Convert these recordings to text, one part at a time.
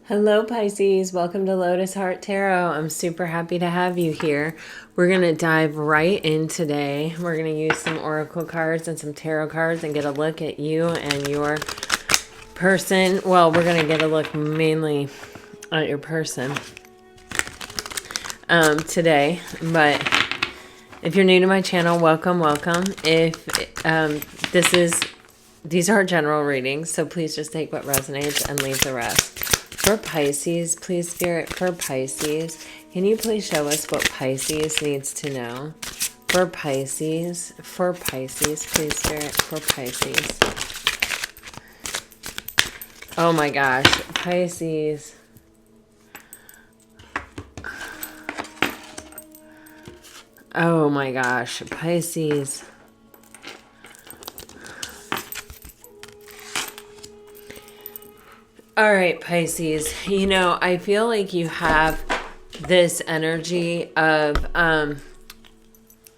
Hello, Pisces. Welcome to Lotus Heart Tarot. I'm super happy to have you here. We're going to dive right in today. We're going to use some oracle cards and some tarot cards and get a look at you and your person. Well, we're going to get a look mainly at your person today. But if you're new to my channel, welcome. If these are general readings, so please just take what resonates and leave the rest. For Pisces, please, Spirit, for Pisces, can you please show us what Pisces needs to know? For Pisces, please, Spirit, for Pisces. Oh my gosh, Pisces. Oh my gosh, Pisces. All right, Pisces, I feel like you have this energy of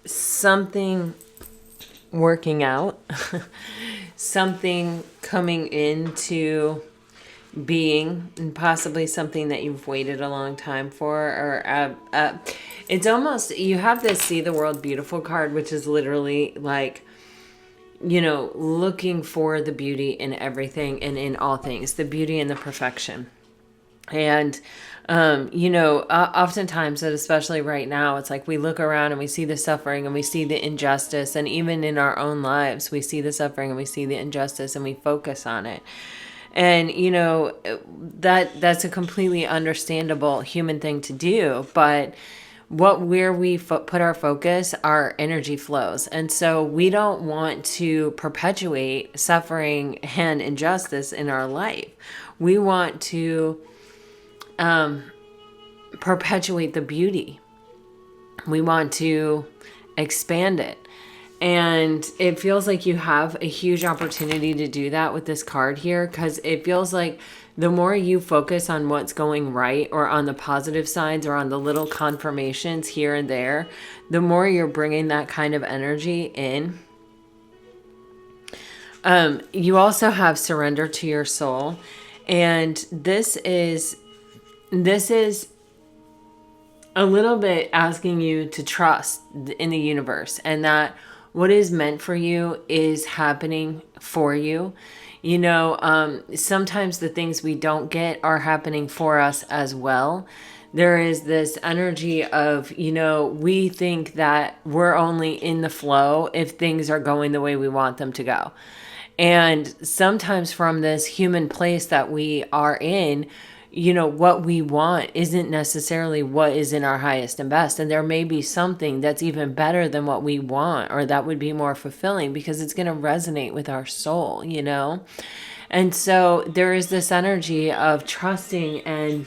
something working out, something coming into being, and possibly something that you've waited a long time for, or it's almost, you have this See the World Beautiful card, which is literally like, looking for the beauty in everything and in all things, the beauty and the perfection. And, oftentimes, and especially right now, it's like we look around and we see the suffering and we see the injustice. And even in our own lives, we see the suffering and we see the injustice and we focus on it. And, that's a completely understandable human thing to do. But where we put our focus, our energy flows. And so we don't want to perpetuate suffering and injustice in our life. We want to perpetuate the beauty. We want to expand it. And it feels like you have a huge opportunity to do that with this card here, because it feels like the more you focus on what's going right, or on the positive sides, or on the little confirmations here and there, the more you're bringing that kind of energy in. You also have surrender to your soul. And this is a little bit asking you to trust in the universe, and that what is meant for you is happening for you. Sometimes the things we don't get are happening for us as well. There is this energy of, we think that we're only in the flow if things are going the way we want them to go. And sometimes from this human place that we are in, what we want isn't necessarily what is in our highest and best. And there may be something that's even better than what we want, or that would be more fulfilling, because it's going to resonate with our soul, And so there is this energy of trusting and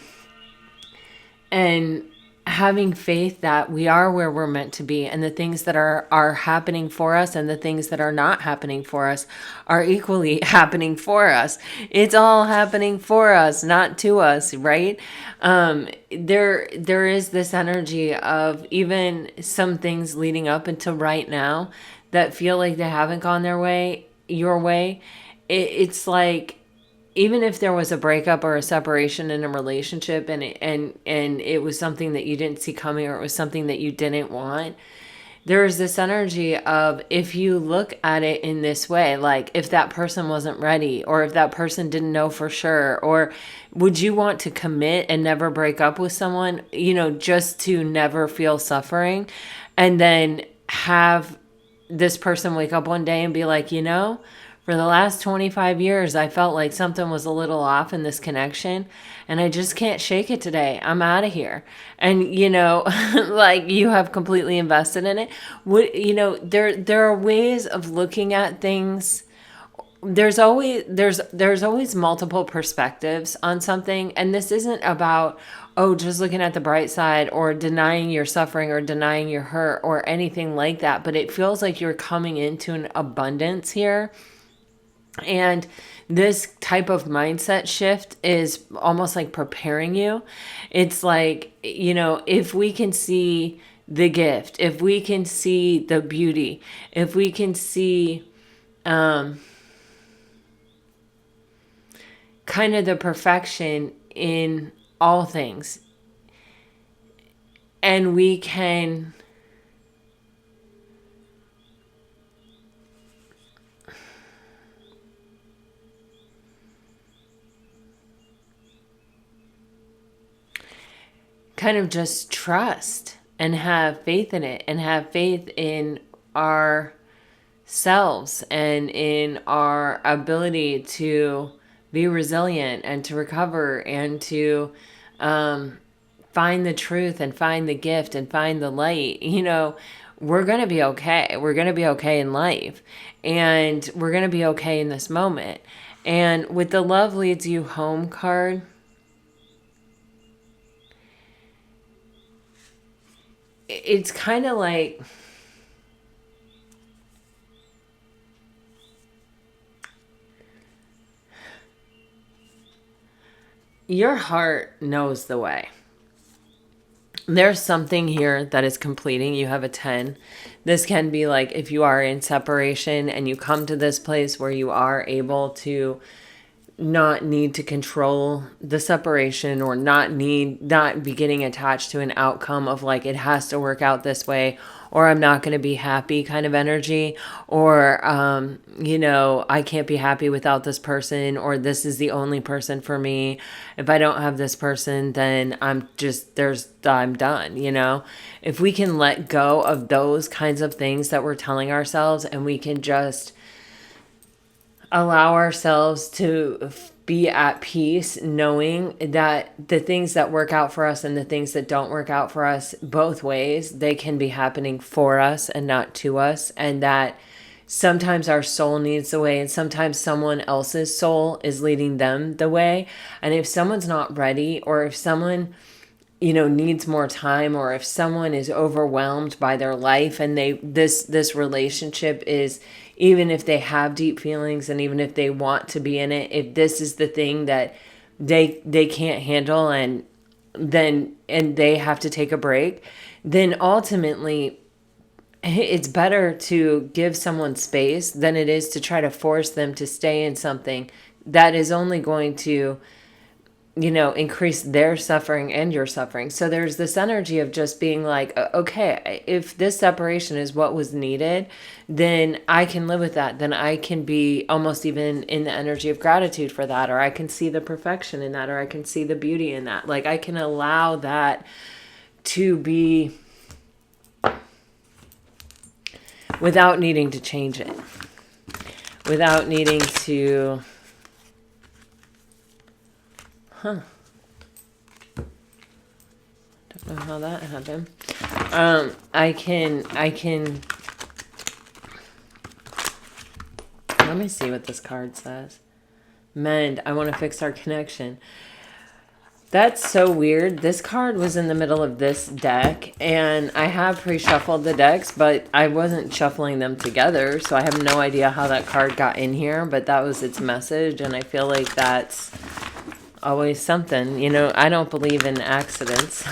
having faith that we are where we're meant to be, and the things that are happening for us and the things that are not happening for us are equally happening for us. It's all happening for us, not to us, right? There is this energy of even some things leading up until right now that feel like they haven't gone your way. It's like, even if there was a breakup or a separation in a relationship, and it was something that you didn't see coming, or it was something that you didn't want, there's this energy of, if you look at it in this way, like, if that person wasn't ready, or if that person didn't know for sure, or would you want to commit and never break up with someone, just to never feel suffering, and then have this person wake up one day and be like, for the last 25 years, I felt like something was a little off in this connection, and I just can't shake it today. I'm out of here. And, like, you have completely invested in it. There are ways of looking at things. There's always multiple perspectives on something. And this isn't about, just looking at the bright side, or denying your suffering, or denying your hurt, or anything like that. But it feels like you're coming into an abundance here. And this type of mindset shift is almost like preparing you. It's like, if we can see the gift, if we can see the beauty, if we can see kind of the perfection in all things. And we can kind of just trust and have faith in it, and have faith in ourselves and in our ability to be resilient and to recover and to find the truth and find the gift and find the light. We're going to be okay. We're going to be okay in life, and we're going to be okay in this moment. And with the Love Leads You Home card, it's kind of like your heart knows the way. There's something here that is completing. You have a 10. This can be like if you are in separation and you come to this place where you are able to not need to control the separation, or not be getting attached to an outcome of like it has to work out this way, or I'm not going to be happy kind of energy, or I can't be happy without this person, or this is the only person for me. If I don't have this person, then I'm done. If we can let go of those kinds of things that we're telling ourselves, and we can just allow ourselves to be at peace, knowing that the things that work out for us and the things that don't work out for us, both ways, they can be happening for us and not to us. And that sometimes our soul needs the way, and sometimes someone else's soul is leading them the way. And if someone's not ready, or if someone needs more time, or if someone is overwhelmed by their life, and this relationship is, even if they have deep feelings and even if they want to be in it, if this is the thing that they can't handle, and they have to take a break, then ultimately it's better to give someone space than it is to try to force them to stay in something that is only going to increase their suffering and your suffering. So there's this energy of just being like, okay, if this separation is what was needed, then I can live with that. Then I can be almost even in the energy of gratitude for that, or I can see the perfection in that, or I can see the beauty in that. Like, I can allow that to be without needing to change it, without needing to don't know how that happened. I can let me see what this card says. Mend. I want to fix our connection. That's so weird. This card was in the middle of this deck, and I have pre-shuffled the decks, but I wasn't shuffling them together, so I have no idea how that card got in here, but that was its message, and I feel like that's always something. I don't believe in accidents.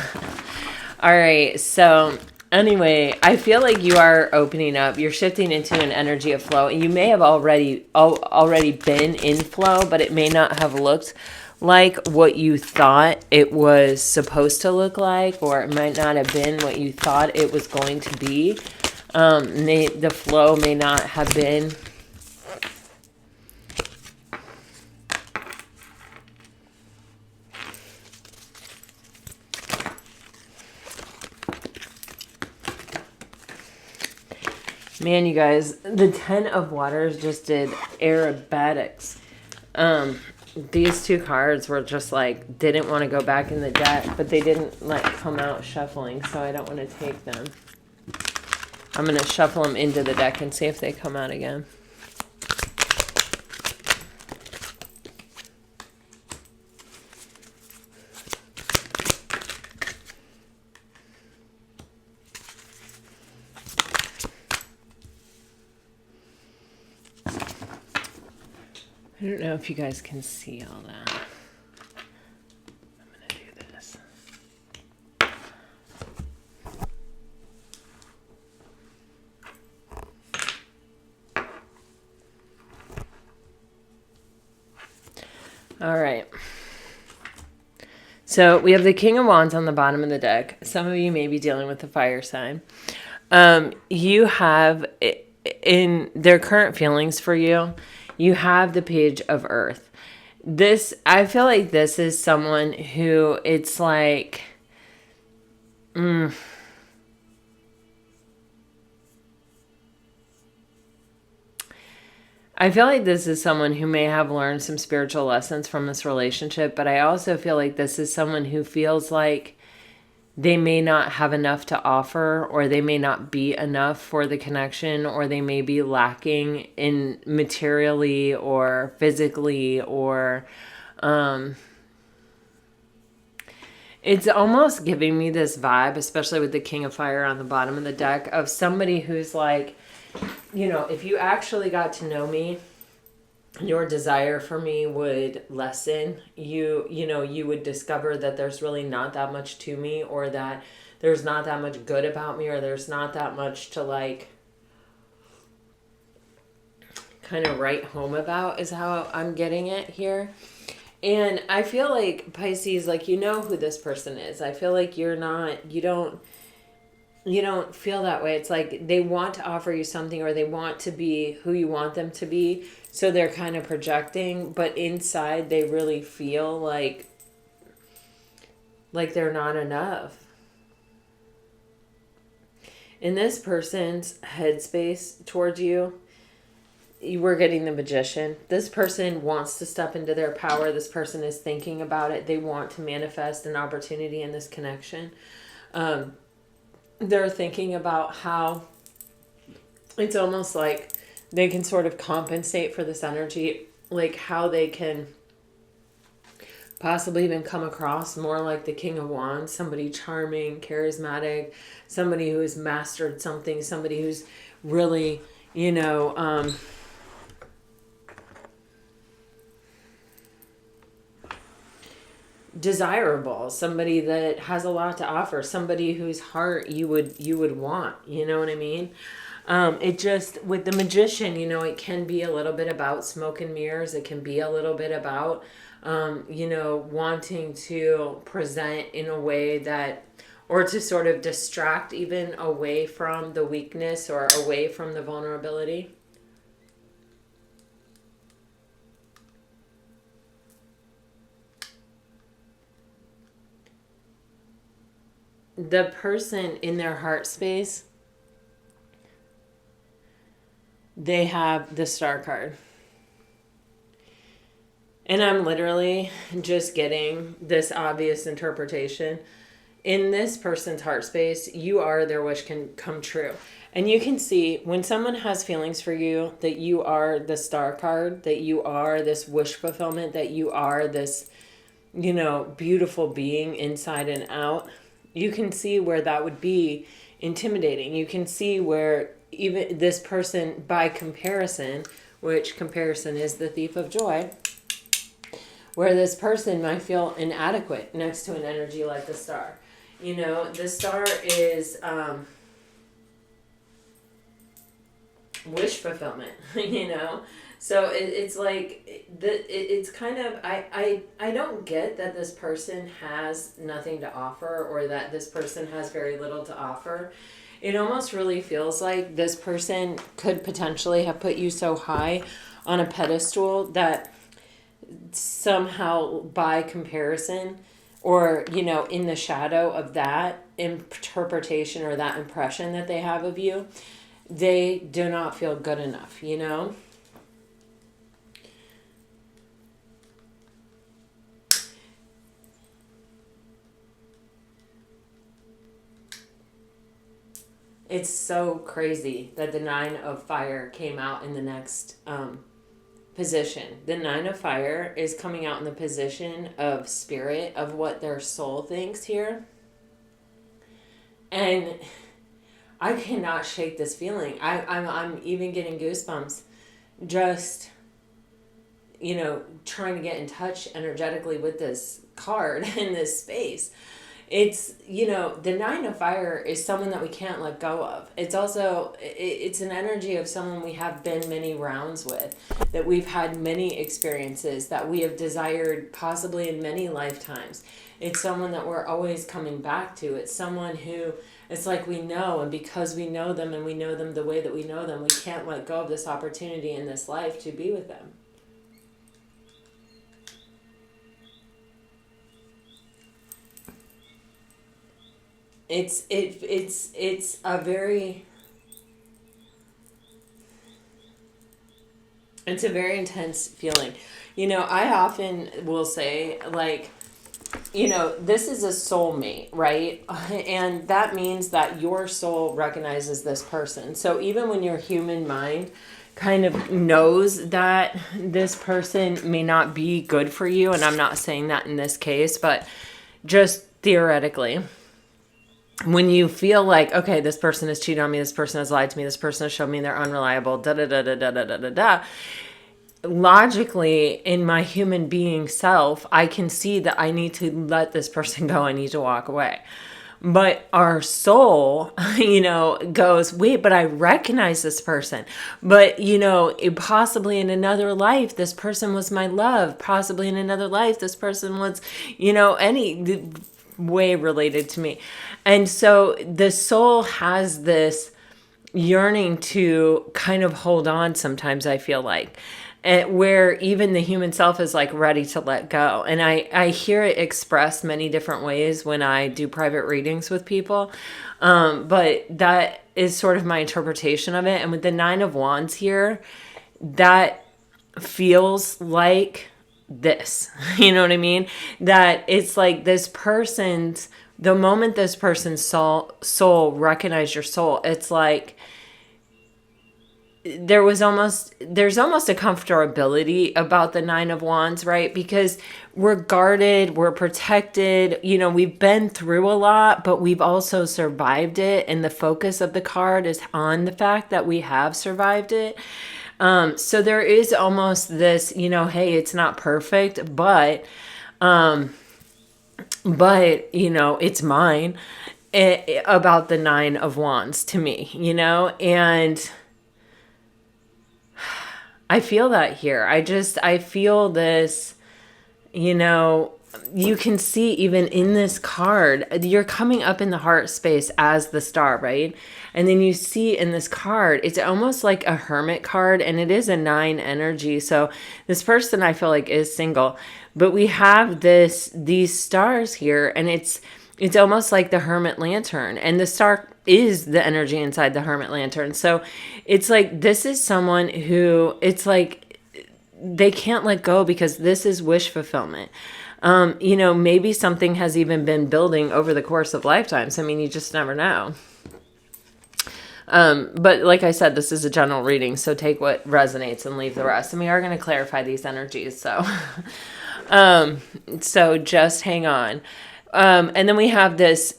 All right, so anyway, I feel like you are opening up. You're shifting into an energy of flow. You may have already been in flow, but it may not have looked like what you thought it was supposed to look like, or it might not have been what you thought it was going to be. The flow may not have been Man, you guys, the 10 of Waters just did aerobatics. These two cards were just like, didn't want to go back in the deck, but they didn't like come out shuffling, so I don't want to take them. I'm going to shuffle them into the deck and see if they come out again. I don't know if you guys can see all that. I'm going to do this. All right. So we have the King of Wands on the bottom of the deck. Some of you may be dealing with the fire sign. You have, in their current feelings for you, you have the Page of Earth. This, I feel like this is someone who it's like, I feel like this is someone who may have learned some spiritual lessons from this relationship, but I also feel like this is someone who feels like they may not have enough to offer, or they may not be enough for the connection, or they may be lacking in materially or physically, or it's almost giving me this vibe, especially with the King of Fire on the bottom of the deck, of somebody who's like, if you actually got to know me, your desire for me would lessen. You would discover that there's really not that much to me, or that there's not that much good about me, or there's not that much to like kind of write home about, is how I'm getting it here. And I feel like Pisces, like, you know who this person is. I feel like you don't feel that way. It's like they want to offer you something, or they want to be who you want them to be. So they're kind of projecting, but inside they really feel like they're not enough. In this person's headspace towards you, we're getting the Magician. This person wants to step into their power. This person is thinking about it. They want to manifest an opportunity in this connection. They're thinking about how it's almost like they can sort of compensate for this energy, like how they can possibly even come across more like the King of Wands, somebody charming, charismatic, somebody who has mastered something, somebody who's really, desirable, somebody that has a lot to offer, somebody whose heart you would want, you know what I mean? It just, with the Magician, it can be a little bit about smoke and mirrors. It can be a little bit about, wanting to present in a way that, or to sort of distract even away from the weakness or away from the vulnerability. The person in their heart space, they have the Star card. And I'm literally just getting this obvious interpretation. In this person's heart space, you are their wish can come true. And you can see when someone has feelings for you, that you are the Star card, that you are this wish fulfillment, that you are this, beautiful being inside and out. You can see where that would be intimidating. You can see where even this person, by comparison, which comparison is the thief of joy, where this person might feel inadequate next to an energy like the Star. The Star is wish fulfillment, So it's like, it's kind of, I don't get that this person has nothing to offer, or that this person has very little to offer. It almost really feels like this person could potentially have put you so high on a pedestal that somehow by comparison, or, in the shadow of that interpretation or that impression that they have of you, they do not feel good enough, It's so crazy that the Nine of Fire came out in the next position. The Nine of Fire is coming out in the position of spirit, of what their soul thinks here. And I cannot shake this feeling. I'm even getting goosebumps just, trying to get in touch energetically with this card in this space. it's, you know, the nine of fire is someone that we can't let go of. It's also, it's an energy of someone we have been many rounds with, that we've had many experiences, that we have desired possibly in many lifetimes. It's someone that we're always coming back to. It's someone who, it's like we know, and because we know them and we know them the way that we know them, we can't let go of this opportunity in this life to be with them. It's a very, it's a very intense feeling. You know, I often will say, like, you know, this is a soulmate, right? And that means that your soul recognizes this person. So even when your human mind kind of knows that this person may not be good for you, and I'm not saying that in this case, but just theoretically, when you feel like, okay, this person has cheated on me, this person has lied to me, this person has shown me they're unreliable, da da da da da da da da da. Logically, in my human being self, I can see that I need to let this person go. I need to walk away. But our soul, you know, goes, wait, but I recognize this person. But, you know, possibly in another life, this person was my love. Possibly in another life, this person was, you know, any way related to me. And so the soul has this yearning to kind of hold on sometimes, I feel like. Where even the human self is like ready to let go. And I hear it expressed many different ways when I do private readings with people. But that is sort of my interpretation of it. And with the Nine of Wands here, that feels like this. You know what I mean? That it's like this person's, the moment this person's soul recognized your soul, it's like, there's almost a comfortability about the Nine of Wands, right? Because we're guarded, we're protected, you know, we've been through a lot, but we've also survived it. And the focus of the card is on the fact that we have survived it. So there is almost this, you know, hey, it's not perfect, but you know, it's mine, about the Nine of Wands to me, you know, and I feel that here. I feel this, you know, you can see even in this card, you're coming up in the heart space as the star, right? And then you see in this card, it's almost like a hermit card, and it is a 9 energy. So this person I feel like is single, but we have these stars here, and it's almost like the hermit lantern, and the star is the energy inside the hermit lantern. So it's like, this is someone who, it's like they can't let go because this is wish fulfillment. You know, maybe something has even been building over the course of lifetimes. I mean, you just never know. But like I said, this is a general reading, so take what resonates and leave the rest. And we are going to clarify these energies. So, so just hang on. And then we have this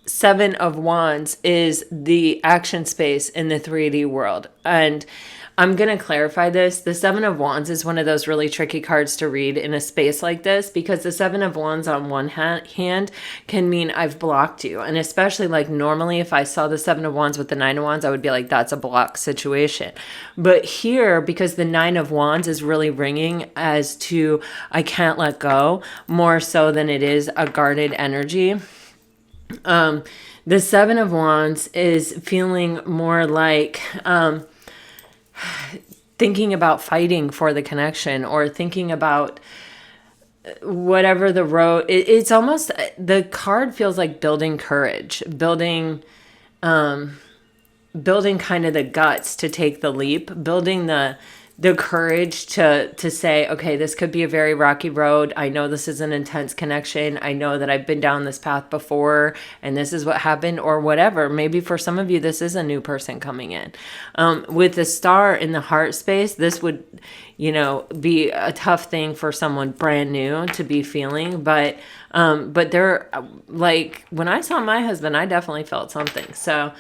7 of Wands is the action space in the 3D world. And I'm going to clarify this. The 7 of Wands is one of those really tricky cards to read in a space like this, because the 7 of Wands on one hand can mean I've blocked you. And especially like normally if I saw the 7 of Wands with the 9 of Wands, I would be like, that's a block situation. But here, because the 9 of Wands is really ringing as to I can't let go, more so than it is a guarded energy. The 7 of Wands is feeling more like thinking about fighting for the connection, or thinking about whatever the road. It's almost, the card feels like building courage, building kind of the guts to take the leap, building the courage to say, okay, this could be a very rocky road. I know this is an intense connection. I know that I've been down this path before, and this is what happened, or whatever. Maybe for some of you, this is a new person coming in. With the star in the heart space, this would, you know, be a tough thing for someone brand new to be feeling. But they're like, when I saw my husband, I definitely felt something. So,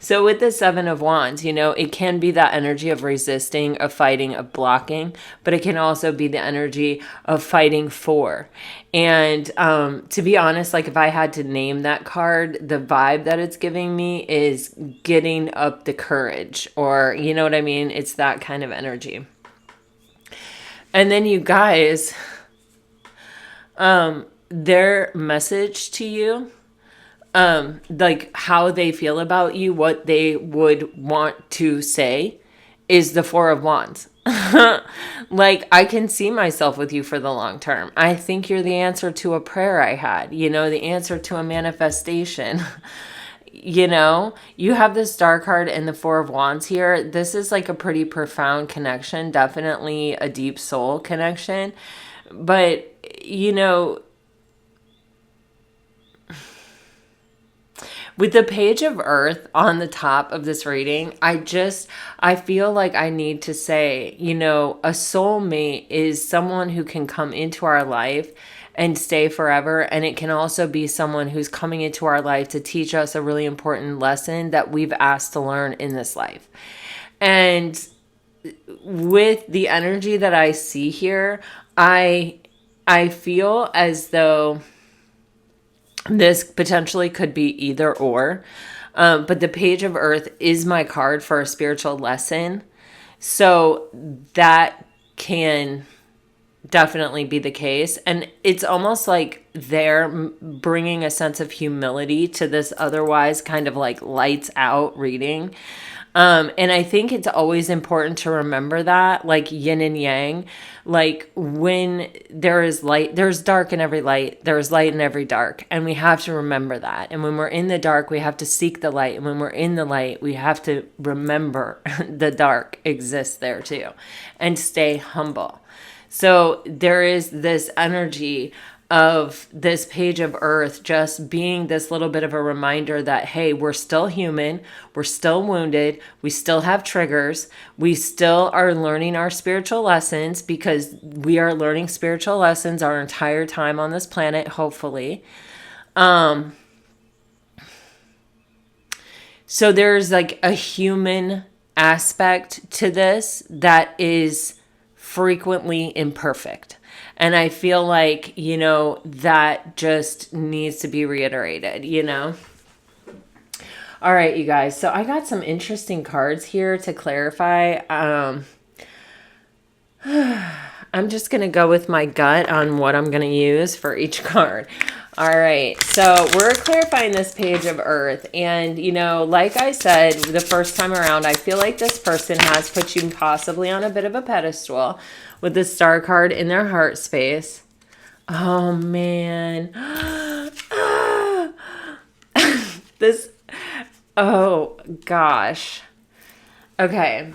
So with the Seven of Wands, it can be that energy of resisting, of fighting, of blocking, but it can also be the energy of fighting for. And to be honest, like if I had to name that card, the vibe that it's giving me is getting up the courage, or you know what I mean? It's that kind of energy. And then you guys, their message to you, like how they feel about you, what they would want to say is the Four of Wands. Like, I can see myself with you for the long term. I think you're the answer to a prayer I had, the answer to a manifestation. You have this Star card and the Four of Wands here. This is like a pretty profound connection, definitely a deep soul connection. But, with the Page of Earth on the top of this reading, I feel like I need to say, a soulmate is someone who can come into our life and stay forever. And it can also be someone who's coming into our life to teach us a really important lesson that we've asked to learn in this life. And with the energy that I see here, I feel as though this potentially could be either or. But the Page of Earth is my card for a spiritual lesson. So that can definitely be the case. And it's almost like they're bringing a sense of humility to this otherwise kind of like lights out reading. And I think it's always important to remember that, like yin and yang, like when there is light, there's dark in every light, there's light in every dark. And we have to remember that. And when we're in the dark, we have to seek the light. And when we're in the light, we have to remember the dark exists there too, and stay humble. So there is this energy of this Page of Earth just being this little bit of a reminder that, hey, we're still human, we're still wounded, we still have triggers, we still are learning our spiritual lessons, because we are learning spiritual lessons our entire time on this planet, hopefully. So there's like a human aspect to this that is frequently imperfect. And I feel like, that just needs to be reiterated, All right, you guys. So I got some interesting cards here to clarify. I'm just going to go with my gut on what I'm going to use for each card. All right. So we're clarifying this Page of Earth. And, like I said, the first time around, I feel like this person has put you possibly on a bit of a pedestal with the Star card in their heart space. Oh, man. Oh, gosh. Okay.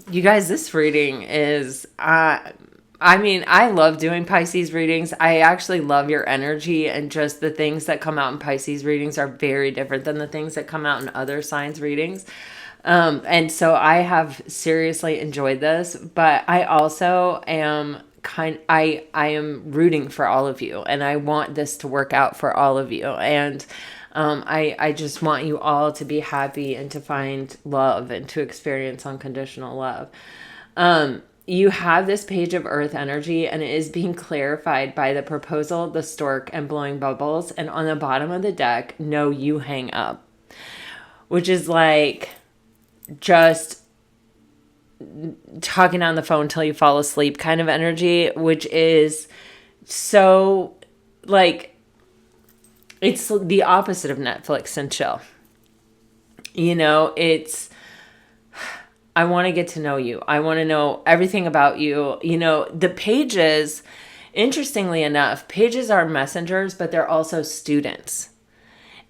You guys, this reading is, I love doing Pisces readings. I actually love your energy, and just the things that come out in Pisces readings are very different than the things that come out in other signs readings. And so I have seriously enjoyed this, but I also am I am rooting for all of you, and I want this to work out for all of you. And I just want you all to be happy and to find love and to experience unconditional love. You have this Page of Earth energy, and it is being clarified by the proposal, the stork, and blowing bubbles. And on the bottom of the deck, no, you hang up, which is like just talking on the phone till you fall asleep kind of energy, which is so like, it's the opposite of Netflix and chill. It's, I want to get to know you. I want to know everything about you. The pages, interestingly enough, pages are messengers, but they're also students.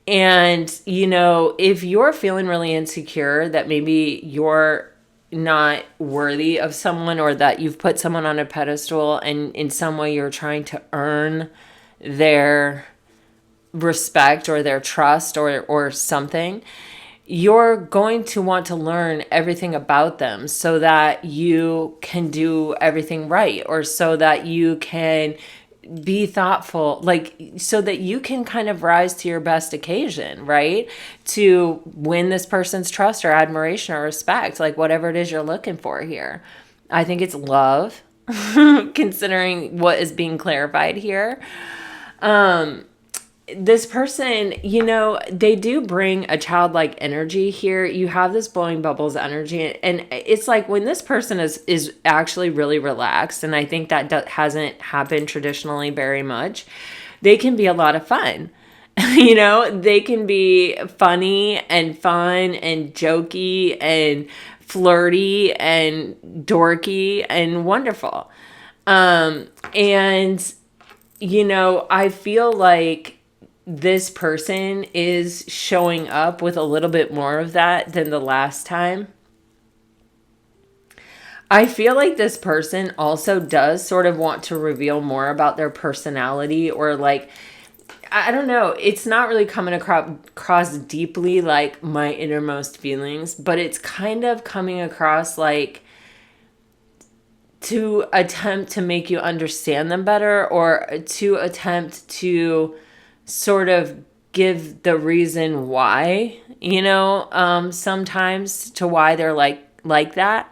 And, if you're feeling really insecure that maybe you're not worthy of someone, or that you've put someone on a pedestal and in some way you're trying to earn their respect or their trust or something, you're going to want to learn everything about them so that you can do everything right, or so that you can be thoughtful, like, so that you can kind of rise to your best occasion, right? To win this person's trust or admiration or respect, like whatever it is you're looking for here. I think it's love, considering what is being clarified here. This person, they do bring a childlike energy here. You have this blowing bubbles energy, and it's like when this person is actually really relaxed, and I think that hasn't happened traditionally very much. They can be a lot of fun. They can be funny and fun and jokey and flirty and dorky and wonderful. And I feel like this person is showing up with a little bit more of that than the last time. I feel like this person also does sort of want to reveal more about their personality, or like, I don't know, it's not really coming across deeply like my innermost feelings, but it's kind of coming across like to attempt to make you understand them better, or to attempt to sort of give the reason why, sometimes to why they're like that,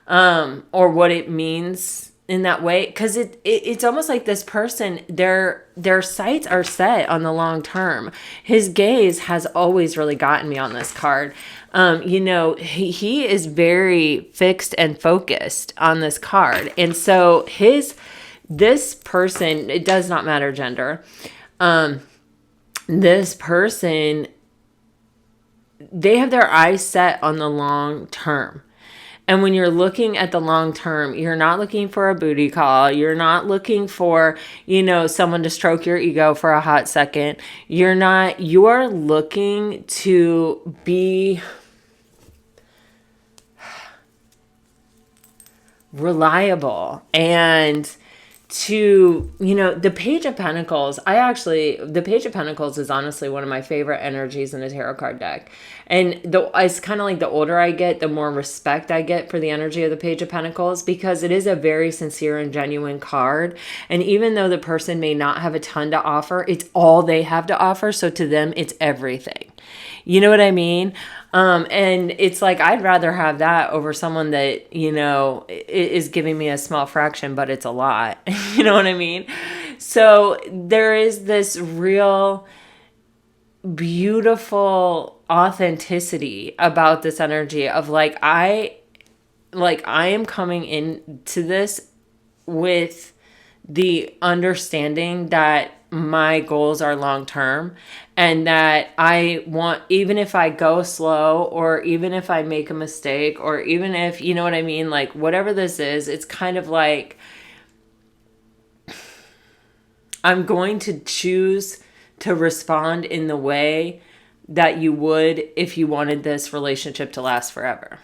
or what it means in that way. Because it's almost like this person, their sights are set on the long term. His gaze has always really gotten me on this card. He is very fixed and focused on this card. And so this person, it does not matter gender, this person, they have their eyes set on the long term. And when you're looking at the long term, you're not looking for a booty call. You're not looking for, someone to stroke your ego for a hot second. You are looking to be reliable and to, the Page of Pentacles. The Page of Pentacles is honestly one of my favorite energies in a tarot card deck. And it's kind of like the older I get, the more respect I get for the energy of the Page of Pentacles, because it is a very sincere and genuine card. And even though the person may not have a ton to offer, it's all they have to offer. So to them, it's everything. You know what I mean? And it's like, I'd rather have that over someone that, is giving me a small fraction, but it's a lot. You know what I mean? So there is this real beautiful authenticity about this energy of I am coming into this with the understanding that my goals are long term, and that I want, even if I go slow, or even if I make a mistake, or even if, you know what I mean, like whatever this is, it's kind of like I'm going to choose to respond in the way that you would if you wanted this relationship to last forever.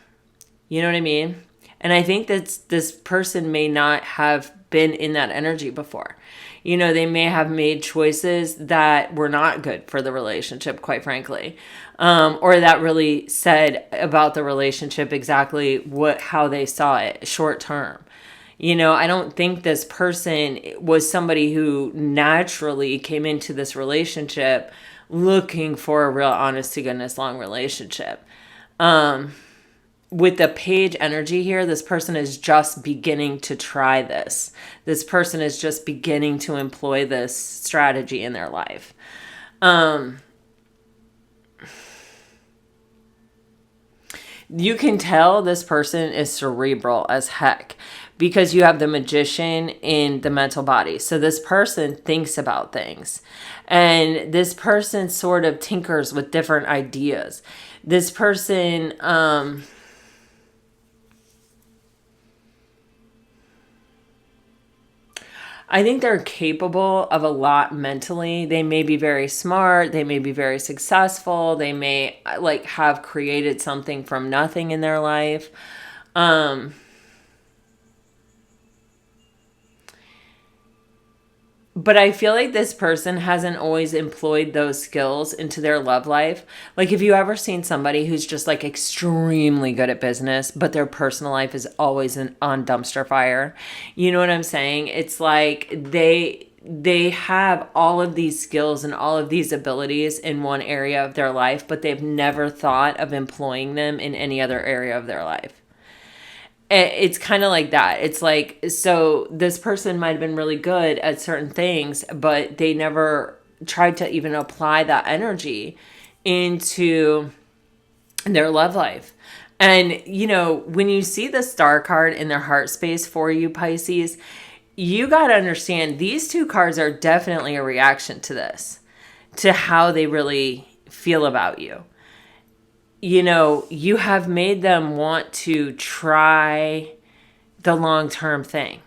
You know what I mean? And I think that this person may not have been in that energy before. They may have made choices that were not good for the relationship, quite frankly. Or that really said about the relationship exactly how they saw it short term. I don't think this person was somebody who naturally came into this relationship looking for a real honest to goodness long relationship. With the Page energy here, this person is just beginning to try this. This person is just beginning to employ this strategy in their life. You can tell this person is cerebral as heck, because you have the Magician in the mental body. So this person thinks about things, and this person sort of tinkers with different ideas. This person, I think they're capable of a lot mentally. They may be very smart. They may be very successful. They may have created something from nothing in their life. But I feel like this person hasn't always employed those skills into their love life. Like, have you ever seen somebody who's just extremely good at business, but their personal life is always on dumpster fire? You know what I'm saying? It's like they have all of these skills and all of these abilities in one area of their life, but they've never thought of employing them in any other area of their life. It's kind of like that. It's like, so this person might have been really good at certain things, but they never tried to even apply that energy into their love life. And, you know, when you see the star card in their heart space for you, Pisces, you got to understand these two cards are definitely a reaction to this, to how they really feel about you. You know, you have made them want to try the long-term thing.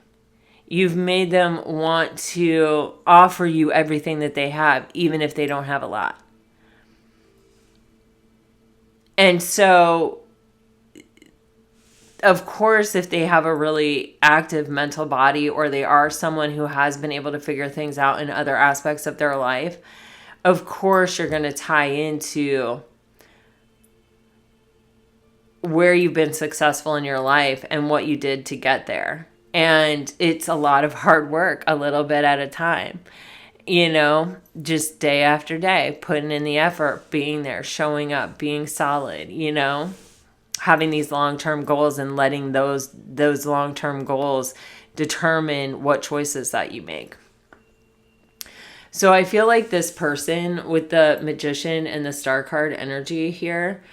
You've made them want to offer you everything that they have, even if they don't have a lot. And so, of course, if they have a really active mental body, or they are someone who has been able to figure things out in other aspects of their life, of course you're going to tie into where you've been successful in your life and what you did to get there. And it's a lot of hard work, a little bit at a time, you know, just day after day, putting in the effort, being there, showing up, being solid, you know, having these long-term goals and letting those long-term goals determine what choices that you make. So I feel like this person with the Magician and the Star card energy here,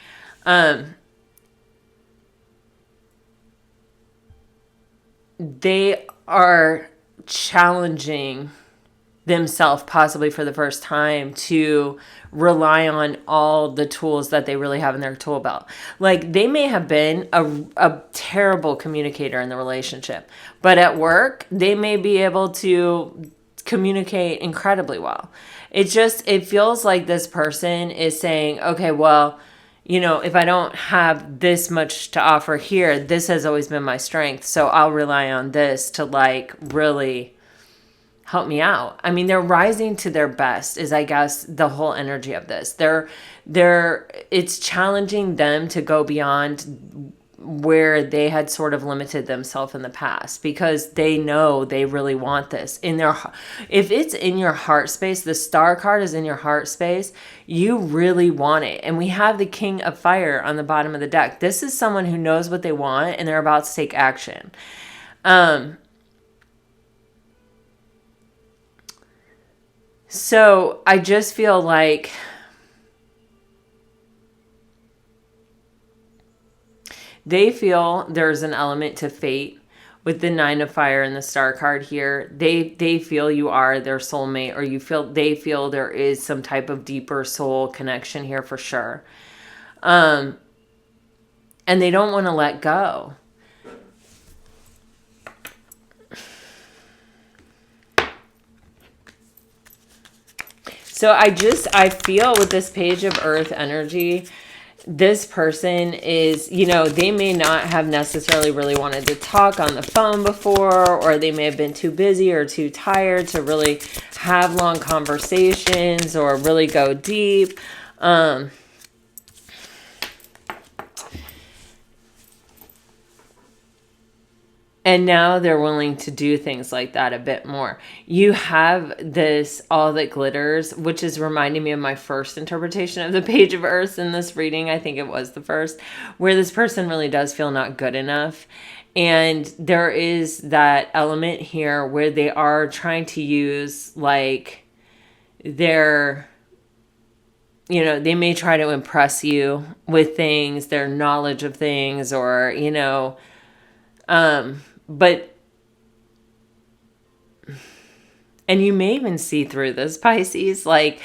they are challenging themselves, possibly for the first time, to rely on all the tools that they really have in their tool belt. Like, they may have been a terrible communicator in the relationship, but at work, they may be able to communicate incredibly well. It feels like this person is saying, okay, well, you know, if I don't have this much to offer here, this has always been my strength. So I'll rely on this to like really help me out. I mean, they're rising to their best is, I guess, the whole energy of this. It's challenging them to go beyond where they had sort of limited themselves in the past, because they know they really want this in their, if it's in your heart space, the Star card is in your heart space, you really want it. And we have the King of Fire on the bottom of the deck. This is someone who knows what they want and they're about to take action. So I just feel like they feel there's an element to fate with the Nine of Fire and the Star card here. They feel you are their soulmate, or they feel there is some type of deeper soul connection here for sure. And they don't want to let go. So I feel with this Page of Earth energy, this person is, you know, they may not have necessarily really wanted to talk on the phone before, or they may have been too busy or too tired to really have long conversations or really go deep. And now they're willing to do things like that a bit more. You have this All That Glitters, which is reminding me of my first interpretation of the Page of Earth in this reading. I think it was the first, where this person really does feel not good enough. And there is that element here where they are trying to use like their, you know, they may try to impress you with things, their knowledge of things, or, you know, but, and you may even see through this, Pisces, like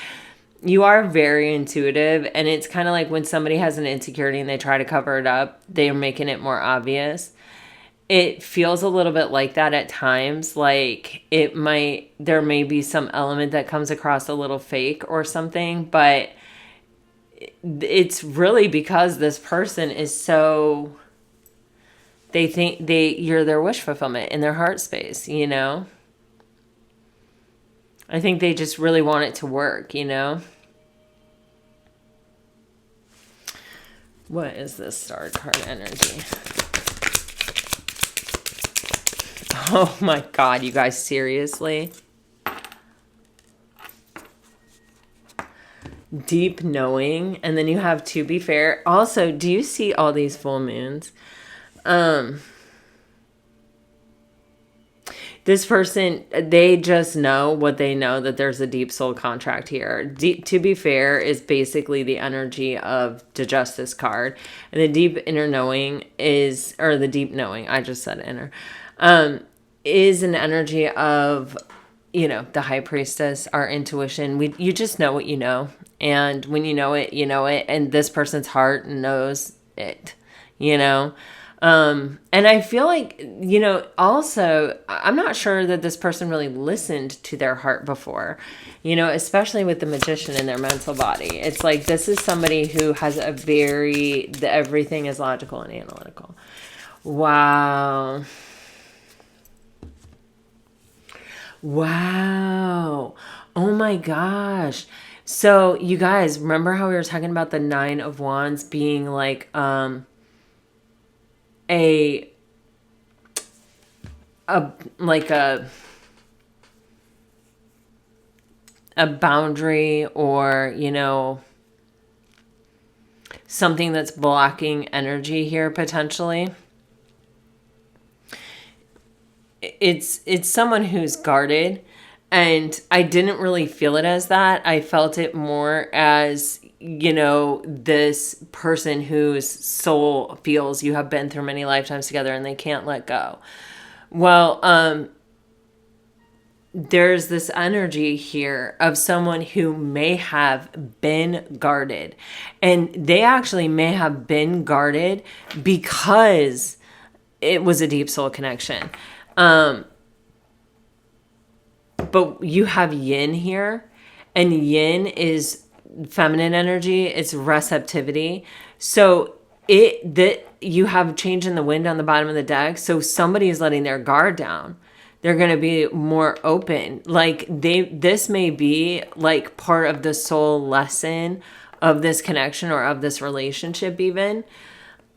you are very intuitive, and it's kind of like when somebody has an insecurity and they try to cover it up, they're making it more obvious. It feels a little bit like that at times. Like there may be some element that comes across a little fake or something, but it's really because this person is so, they think you're their wish fulfillment in their heart space, you know? I think they just really want it to work, you know? What is this Star card energy? Oh my God, you guys, seriously? deep knowing. And then you have to be fair. Also, do you see all these full moons? This person, they just know what they know, that there's a deep soul contract here. To be fair is basically the energy of the Justice card. And the deep inner knowing is, or the deep knowing, I just said inner, is an energy of, you know, the High Priestess, our intuition. You just know what you know. And when you know it, you know it. And this person's heart knows it, you know. And I feel like, you know, also, I'm not sure that this person really listened to their heart before, you know, especially with the Magician in their mental body. It's like, this is somebody who has a everything is logical and analytical. Wow. Wow. Oh my gosh. So you guys, remember how we were talking about the Nine of Wands being like, like a boundary, or, you know, something that's blocking energy here potentially. It's someone who's guarded, and I didn't really feel it as that. I felt it more as, you know, this person whose soul feels you have been through many lifetimes together and they can't let go. Well, there's this energy here of someone who may have been guarded, and they actually may have been guarded because it was a deep soul connection. But you have yin here, and yin is feminine energy. It's receptivity. So you have change in the wind on the bottom of the deck. So somebody is letting their guard down. They're going to be more open. Like this may be like part of the soul lesson of this connection or of this relationship even.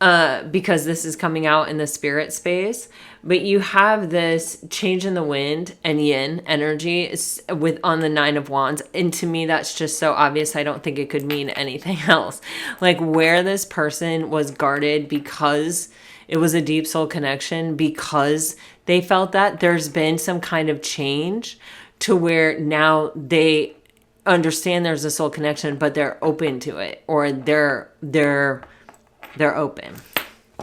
Because this is coming out in the spirit space, but you have this change in the wind and yin energy on the Nine of Wands. And to me, that's just so obvious. I don't think it could mean anything else. Like where this person was guarded because it was a deep soul connection, because they felt that there's been some kind of change to where now they understand there's a soul connection, but they're open to it, or they're open.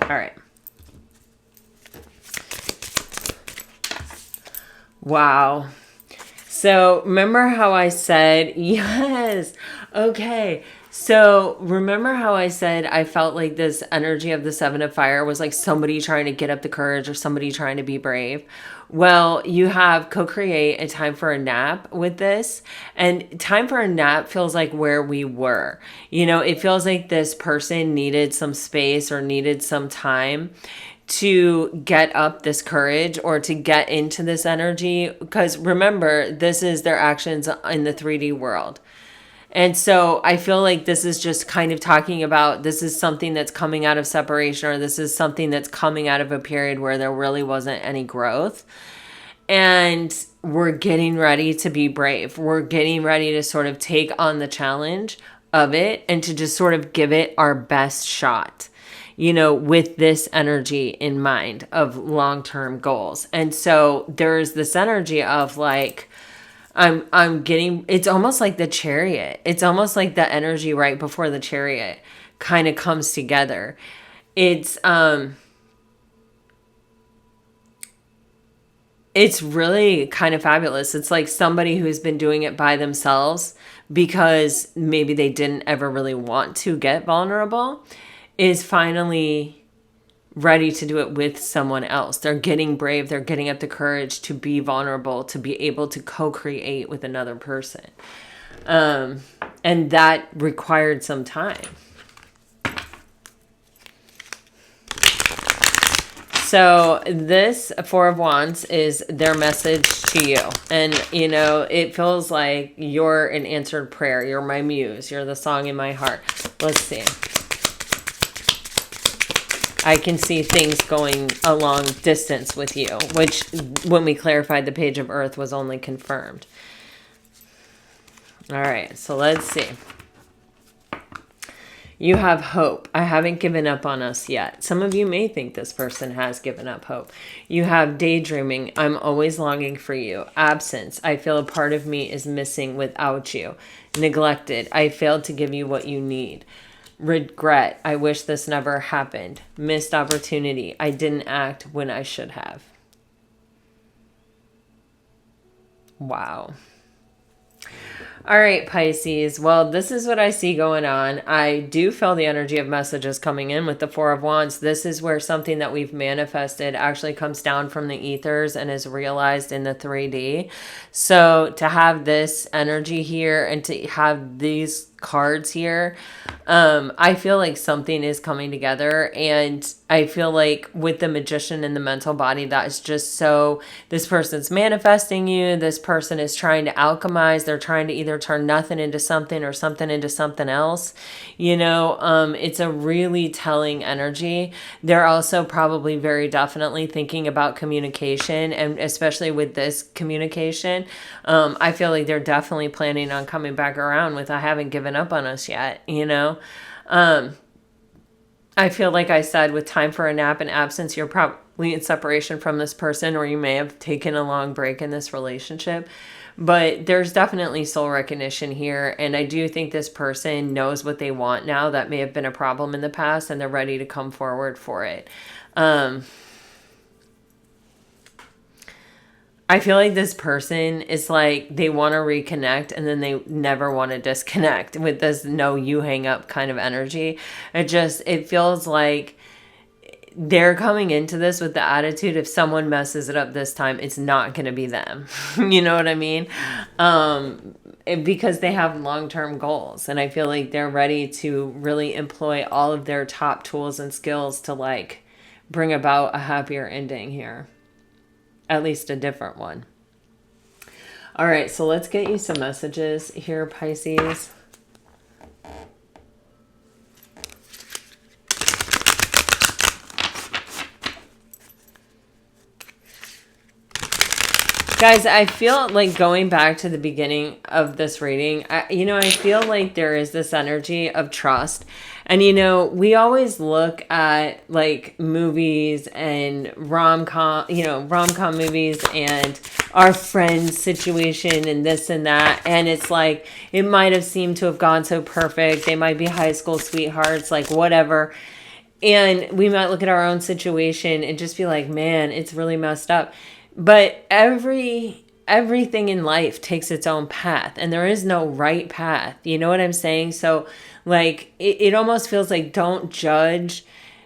All right. Wow. So remember how I said, yes. Okay. So remember how I said I felt like this energy of the Seven of Fire was like somebody trying to get up the courage, or somebody trying to be brave. Well, you have co-create a time for a nap with this, and time for a nap feels like where we were. You know, it feels like this person needed some space or needed some time to get up this courage or to get into this energy. Because remember, this is their actions in the 3D world. And so I feel like this is just kind of talking about, this is something that's coming out of separation, or this is something that's coming out of a period where there really wasn't any growth. And we're getting ready to be brave. We're getting ready to sort of take on the challenge of it and to just sort of give it our best shot, you know, with this energy in mind of long-term goals. And so there's this energy of like, I'm getting, it's almost like the Chariot. It's almost like the energy right before the Chariot kind of comes together. It's really kind of fabulous. It's like somebody who's been doing it by themselves because maybe they didn't ever really want to get vulnerable is finally ready to do it with someone else. They're getting brave. They're getting up the courage to be vulnerable, to be able to co-create with another person. And that required some time. So this Four of Wands is their message to you. And, you know, it feels like you're an answered prayer. You're my muse. You're the song in my heart. Let's see. I can see things going a long distance with you, which when we clarified the Page of Earth was only confirmed. All right, so let's see. You have hope. I haven't given up on us yet. Some of you may think this person has given up hope. You have daydreaming. I'm always longing for you. Absence. I feel a part of me is missing without you. Neglected. I failed to give you what you need. Regret. I wish this never happened. Missed opportunity. I didn't act when I should have. Wow. All right, Pisces. Well, this is what I see going on. I do feel the energy of messages coming in with the Four of Wands. This is where something that we've manifested actually comes down from the ethers and is realized in the 3D. So to have this energy here and to have these cards here, I feel like something is coming together, and I feel like with the Magician and the mental body, that is just so, this person's manifesting you, this person is trying to alchemize, they're trying to either turn nothing into something or something into something else, you know. It's a really telling energy. They're also probably very definitely thinking about communication, and especially with this communication, I feel like they're definitely planning on coming back around with, I haven't given up on us yet, you know. I feel like I said with time for a nap and absence, you're probably in separation from this person, or you may have taken a long break in this relationship, but there's definitely soul recognition here. And I do think this person knows what they want now. That may have been a problem in the past, and they're ready to come forward for it. I feel like this person is like, they want to reconnect and then they never want to disconnect with this no you hang up kind of energy. It feels like they're coming into this with the attitude, if someone messes it up this time, it's not going to be them. You know what I mean? Because they have long-term goals, and I feel like they're ready to really employ all of their top tools and skills to like bring about a happier ending here. At least a different one. All right, so let's get you some messages here, Pisces. Guys, I feel like going back to the beginning of this reading, I feel like there is this energy of trust. And, we always look at like movies and rom-com movies and our friend's situation and this and that. And it's like, it might have seemed to have gone so perfect. They might be high school sweethearts, like whatever. And we might look at our own situation and just be like, man, it's really messed up. But everything in life takes its own path, and there is no right path. You know what I'm saying? So like, it almost feels like, don't judge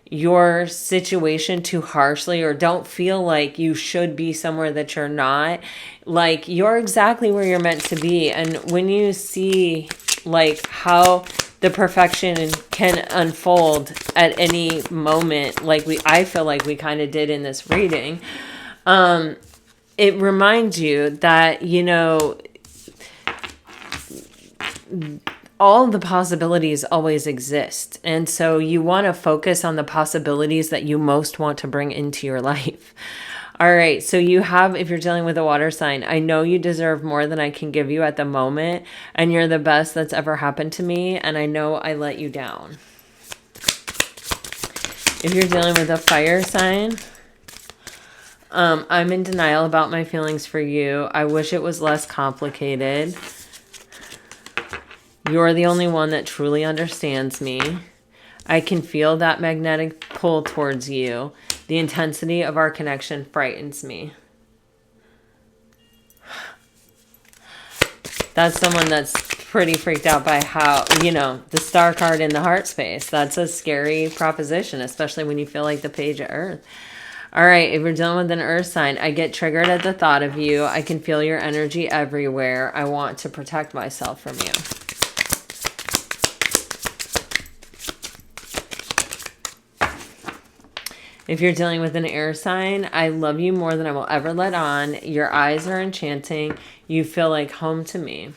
your situation too harshly, or don't feel like you should be somewhere that you're not. Like, you're exactly where you're meant to be. And when you see like how the perfection can unfold at any moment, like I feel like we kind of did in this reading, it reminds you that, all the possibilities always exist. And so you want to focus on the possibilities that you most want to bring into your life. All right. So if you're dealing with a water sign, I know you deserve more than I can give you at the moment. And you're the best that's ever happened to me. And I know I let you down. If you're dealing with a fire sign, I'm in denial about my feelings for you. I wish it was less complicated. You're the only one that truly understands me. I can feel that magnetic pull towards you. The intensity of our connection frightens me. That's someone that's pretty freaked out by how, the star card in the heart space. That's a scary proposition, especially when you feel like the page of earth. All right, if you're dealing with an earth sign, I get triggered at the thought of you. I can feel your energy everywhere. I want to protect myself from you. If you're dealing with an air sign, I love you more than I will ever let on. Your eyes are enchanting. You feel like home to me.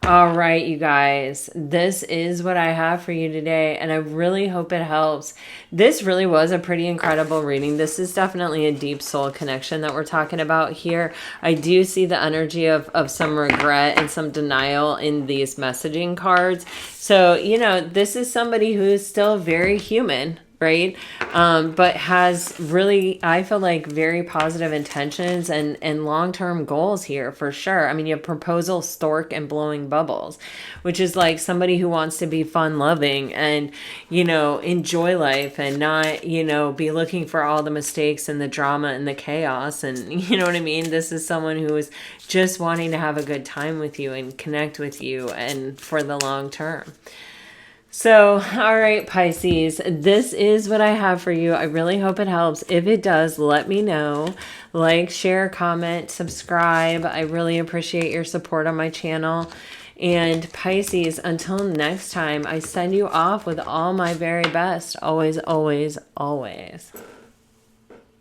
All right, you guys, this is what I have for you today, and I really hope it helps. This really was a pretty incredible reading. This is definitely a deep soul connection that we're talking about here. I do see the energy of some regret and some denial in these messaging cards. So, you know, this is somebody who is still very human, right? But has really, I feel like, very positive intentions and long-term goals here for sure. I mean, you have proposal, stork, and blowing bubbles, which is like somebody who wants to be fun loving and, you know, enjoy life and not, you know, be looking for all the mistakes and the drama and the chaos. And you know what I mean? This is someone who is just wanting to have a good time with you and connect with you and for the long term. So, all right, Pisces, this is what I have for you. I really hope it helps. If it does, let me know. Like, share, comment, subscribe. I really appreciate your support on my channel. And Pisces, until next time, I send you off with all my very best. Always, always, always.